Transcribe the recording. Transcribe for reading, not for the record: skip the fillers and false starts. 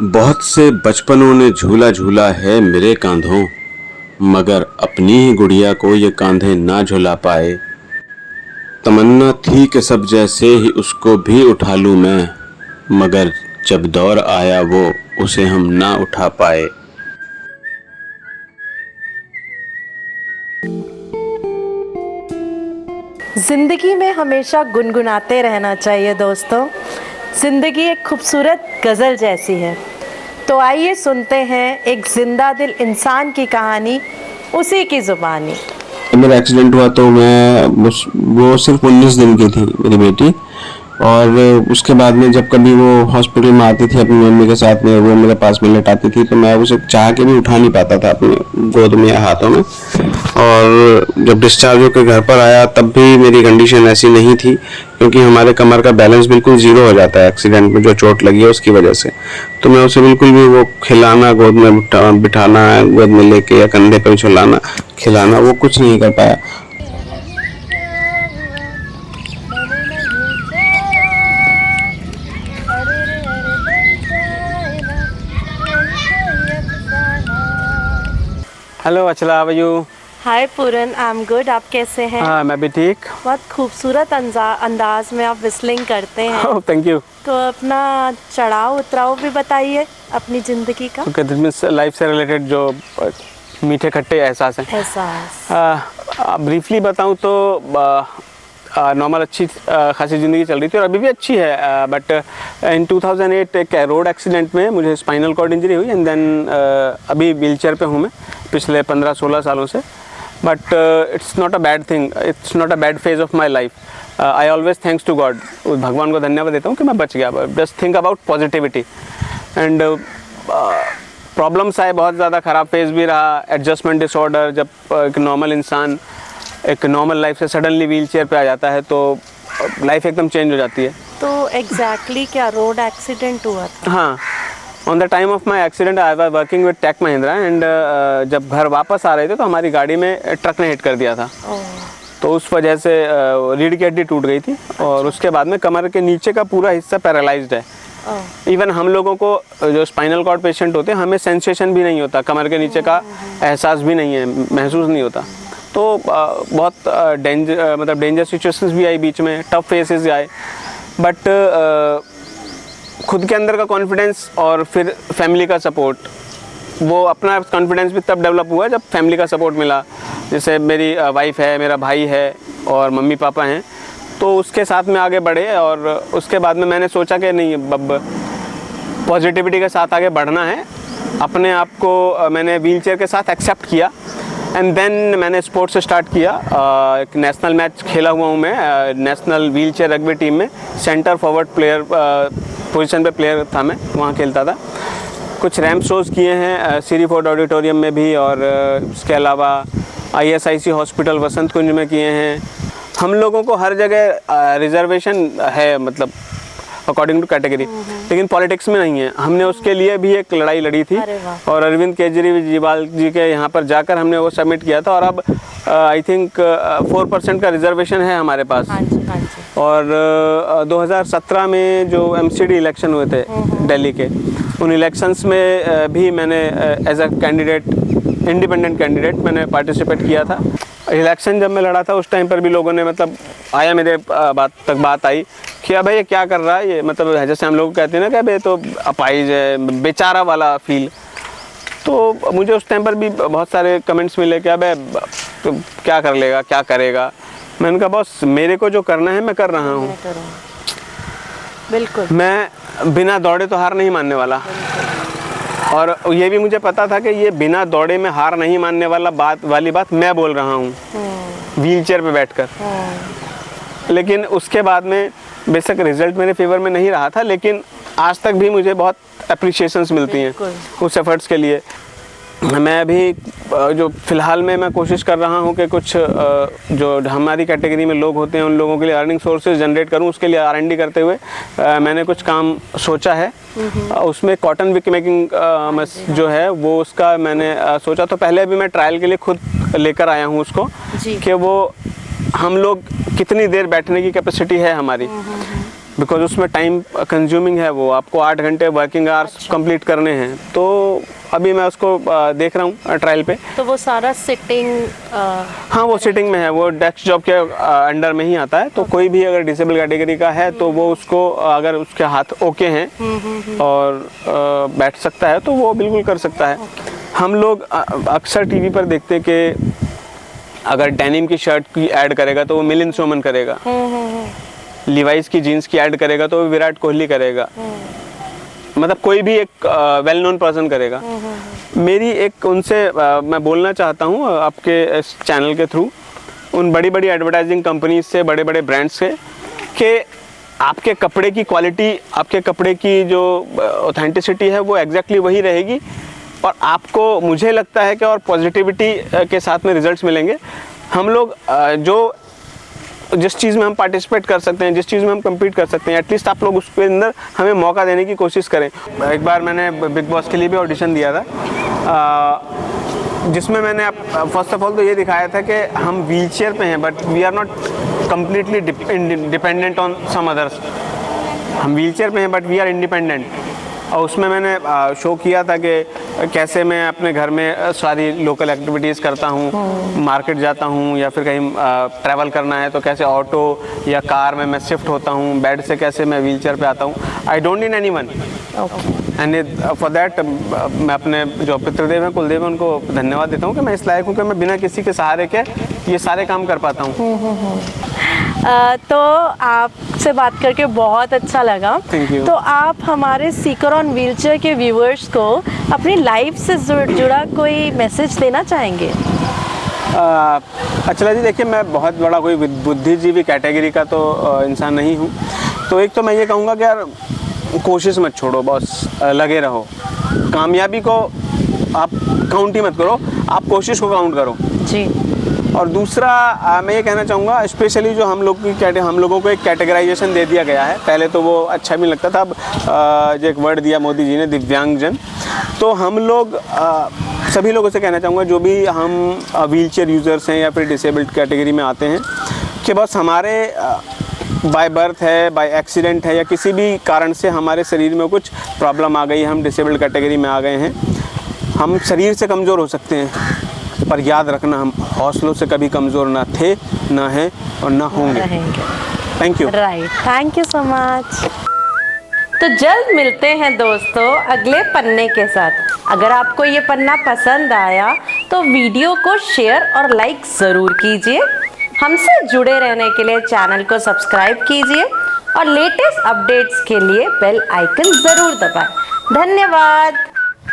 बहुत से बचपनों ने झूला झूला है मेरे कांधों, मगर अपनी ही गुड़िया को ये कांधे ना झुला पाए। तमन्ना थी कि सब जैसे ही उसको भी उठा लूं मैं, मगर जब दौर आया वो उसे हम ना उठा पाए। ज़िंदगी में हमेशा गुनगुनाते रहना चाहिए दोस्तों। ज़िंदगी एक खूबसूरत गज़ल जैसी है। तो आइए सुनते हैं एक जिंदा दिल इंसान की कहानी, उसी की ज़ुबानी। मेरा एक्सीडेंट हुआ तो वो सिर्फ 19 दिन की थी मेरी बेटी। और उसके बाद में जब कभी वो हॉस्पिटल में आती थी अपनी मम्मी के साथ में, वो मेरे पास में लेटाती थी तो मैं उसे चाह के भी उठा नहीं पाता था अपने गोद में या हाथों में। और जब डिस्चार्ज होकर घर पर आया तब भी मेरी कंडीशन ऐसी नहीं थी, क्योंकि हमारे कमर का बैलेंस बिल्कुल ज़ीरो हो जाता है एक्सीडेंट में जो चोट लगी है उसकी वजह से। तो मैं उसे बिल्कुल भी वो खिलाना, गोद में बिठाना, गोद में लेके या कंधे पर झुलाना, खिलाना, वो कुछ नहीं कर पाया। Hello Achala, how are you? Hi Pooran, I am good. आप कैसे हैं? हाँ, मैं भी ठीक। बहुत खूबसूरत अंदाज में आप विस्लिंग करते हैं। ओह, थैंक यू। तो अपना चढ़ाव उतराव भी बताइए अपनी ज़िंदगी का। ओके, दिस मीन्स लाइफ से रिलेटेड जो मीठे खट्टे एहसास हैं। एहसास ब्रीफली बताऊं तो नॉर्मल अच्छी खासी ज़िंदगी चल रही थी और अभी भी अच्छी है। बट इन 2008 एक रोड एक्सीडेंट में मुझे स्पाइनल कॉर्ड इंजरी हुई एंड देन अभी व्हीलचेयर पे हूँ मैं पिछले 15-16 सालों से। But it's not a bad thing, it's not a bad phase of my life. I always thanks to God, भगवान को धन्यवाद देता हूँ कि मैं बच गया। Just think about positivity and problems आए, बहुत ज़्यादा ख़राब फेज भी रहा, एडजस्टमेंट डिसऑर्डर। जब एक नॉर्मल इंसान एक नॉर्मल लाइफ से सडनली व्हील चेयर पर आ जाता है तो लाइफ एकदम चेंज हो जाती है। तो एग्जैक्टली क्या रोड एक्सीडेंट हुआ था? हाँ, on the time of my accident I was working with Tech Mahindra and जब घर वापस आ रहे थे तो हमारी गाड़ी में ट्रक ने हिट कर दिया था। तो उस वजह से रीढ़ की हड्डी टूट गई थी और उसके बाद में कमर के नीचे का पूरा हिस्सा पैरालाइज्ड है। इवन हम लोगों को जो स्पाइनल कॉर्ड पेशेंट होते हैं हमें सेंसेशन भी नहीं होता, कमर के नीचे का एहसास भी नहीं है, महसूस नहीं होता। तो बहुत डेंजर सिचुएशंस भी आई बीच में, टफ फेसेस आए। बट खुद के अंदर का कॉन्फिडेंस और फिर फैमिली का सपोर्ट, वो अपना कॉन्फिडेंस भी तब डेवलप हुआ जब फैमिली का सपोर्ट मिला। जैसे मेरी वाइफ है, मेरा भाई है और मम्मी पापा हैं, तो उसके साथ में आगे बढ़े। और उसके बाद में मैंने सोचा कि नहीं, अब पॉजिटिविटी के साथ आगे बढ़ना है। अपने आप को मैंने व्हीलचेयर के साथ एक्सेप्ट किया एंड देन मैंने स्पोर्ट्स स्टार्ट किया। एक नेशनल मैच खेला हुआ हूँ मैं, नेशनल व्हीलचेयर रग्बी टीम में सेंटर फॉरवर्ड प्लेयर पोजीशन पे प्लेयर था मैं, वहाँ खेलता था। कुछ रैम्प शोज़ किए हैं सीरी फोर्ड ऑडिटोरियम में भी, और इसके अलावा ISIC हॉस्पिटल वसंत कुंज में किए हैं। हम लोगों को हर जगह रिजर्वेशन है, मतलब अकॉर्डिंग टू कैटेगरी, लेकिन पॉलिटिक्स में नहीं है। हमने उसके लिए भी एक लड़ाई लड़ी थी और अरविंद केजरीवाल जी के यहाँ पर जाकर हमने वो सबमिट किया था। और अब आई थिंक 4% का रिजर्वेशन है हमारे पास। और 2017 में जो MCD इलेक्शन हुए थे दिल्ली के, उन इलेक्शंस में भी मैंने as a candidate, independent candidate मैंने पार्टिसिपेट किया था। इलेक्शन जब मैं लड़ा था उस टाइम पर भी लोगों ने मतलब आया मेरे बात आई कि भाई ये क्या कर रहा है, ये मतलब जैसे हम लोग कहते हैं ना कि भाई तो अपाइज है, बेचारा वाला फील। तो मुझे उस टाइम पर भी बहुत सारे कमेंट्स मिले कि भाई तो क्या कर लेगा, क्या करेगा। मैंने कहा बॉस, मेरे को जो करना है मैं कर रहा हूँ। बिल्कुल, मैं बिना दौड़े तो हार नहीं मानने वाला। और ये भी मुझे पता था कि ये बिना दौड़े में हार नहीं मानने वाली बात मैं बोल रहा हूँ व्हीलचेयर पे बैठकर। लेकिन उसके बाद में बेशक रिजल्ट मेरे फेवर में नहीं रहा था, लेकिन आज तक भी मुझे बहुत अप्रिशिएशंस मिलती हैं उस एफर्ट्स के लिए। मैं अभी जो फ़िलहाल में मैं कोशिश कर रहा हूँ कि कुछ जो हमारी कैटेगरी में लोग होते हैं उन लोगों के लिए अर्निंग सोर्सेज जनरेट करूँ। उसके लिए R&D करते हुए मैंने कुछ काम सोचा है। उसमें कॉटन विक मेकिंग जो है वो उसका मैंने सोचा। तो पहले अभी मैं ट्रायल के लिए खुद लेकर आया हूँ उसको कि वो हम लोग कितनी देर बैठने की कैपेसिटी है हमारी। बिकॉज उसमें टाइम कंज्यूमिंग है, वो आपको 8 घंटे वर्किंग आवर्स कंप्लीट करने हैं। तो अभी मैं उसको देख रहा हूँ ट्रायल पे। तो वो सारा सिटिंग हाँ, वो सिटिंग में है, वो डेस्क जॉब के अंडर में ही आता है। तो कोई भी अगर डिसेबल कैटेगरी का है तो वो उसको, अगर उसके हाथ ओके हैं और बैठ सकता है तो वो बिल्कुल कर सकता है। हम लोग अक्सर टीवी पर देखते कि अगर डेनिम की शर्ट की ऐड करेगा तो वो मिलिंद सोमन करेगा, लिवाइस की जीन्स की ऐड करेगा तो वो विराट कोहली करेगा, मतलब कोई भी एक वेल नोन पर्सन करेगा। मेरी एक उनसे मैं बोलना चाहता हूँ आपके इस चैनल के थ्रू, उन बड़ी बड़ी एडवर्टाइजिंग कंपनीज से, बड़े बड़े ब्रांड्स से, कि आपके कपड़े की क्वालिटी, आपके कपड़े की जो ऑथेंटिसिटी है वो एग्जैक्टली वही रहेगी, और आपको, मुझे लगता है कि और पॉजिटिविटी के साथ में रिजल्ट्स मिलेंगे। हम लोग जो जिस चीज़ में हम पार्टिसिपेट कर सकते हैं, जिस चीज़ में हम कम्पीट कर सकते हैं, एटलीस्ट आप लोग उसके अंदर हमें मौका देने की कोशिश करें। एक बार मैंने बिग बॉस के लिए भी ऑडिशन दिया था, जिसमें मैंने फर्स्ट ऑफ ऑल तो ये दिखाया था कि हम व्हील चेयर पे हैं, but we are not completely dependent on some others. हम व्हील चेयर पे हैं बट वी आर इंडिपेंडेंट। और उसमें मैंने शो किया था कि कैसे मैं अपने घर में सारी लोकल एक्टिविटीज़ करता हूँ, मार्केट जाता हूँ, या फिर कहीं ट्रैवल करना है तो कैसे ऑटो या कार में मैं शिफ्ट होता हूँ, बेड से कैसे मैं व्हीलचेयर पे आता हूँ। I don't need anyone, and for that मैं अपने जो पितृदेव हैं, कुलदेव हैं, उनको धन्यवाद देता हूँ कि मैं इस लायक हूँ कि मैं बिना किसी के सहारे के ये सारे काम कर पाता हूँ। तो आपसे बात करके बहुत अच्छा लगा। Thank you. तो आप हमारे सीकर ऑन व्हीलचेयर के व्यूअर्स को अपनी लाइफ से जुड़ा कोई मैसेज देना चाहेंगे? अच्छा जी, देखिए, मैं बहुत बड़ा कोई बुद्धिजीवी कैटेगरी का तो इंसान नहीं हूँ। तो एक तो मैं ये कहूँगा कि यार कोशिश मत छोड़ो, बस लगे रहो। कामयाबी को आप काउंट ही मत करो, आप कोशिश को काउंट करो जी। और दूसरा मैं ये कहना चाहूँगा, स्पेशली जो हम लोगों को एक कैटेगराइजेशन दे दिया गया है, पहले तो वो अच्छा भी लगता था, अब जो एक वर्ड दिया मोदी जी ने, दिव्यांगजन। तो हम लोग सभी लोगों से कहना चाहूँगा, जो भी हम व्हीलचेयर यूज़र्स हैं या फिर डिसेबल्ड कैटेगरी में आते हैं, कि बस हमारे बाय बर्थ है, बाय एक्सीडेंट है, या किसी भी कारण से हमारे शरीर में कुछ प्रॉब्लम आ गई, हम डिसेबल्ड कैटेगरी में आ गए हैं। हम शरीर से कमज़ोर हो सकते हैं, पर याद रखना, हम हौसलों से कभी कमज़ोर ना थे, ना हैं और ना होंगे। Thank you. Right, thank you so much. तो जल्द मिलते हैं दोस्तों अगले पन्ने के साथ। अगर आपको ये पन्ना पसंद आया तो वीडियो को शेयर और लाइक ज़रूर कीजिए। हमसे जुड़े रहने के लिए चैनल को सब्सक्राइब कीजिए और लेटेस्ट अपडेट्स के लिए बेल आइकन ज़रूर दबाएं। धन्यवाद।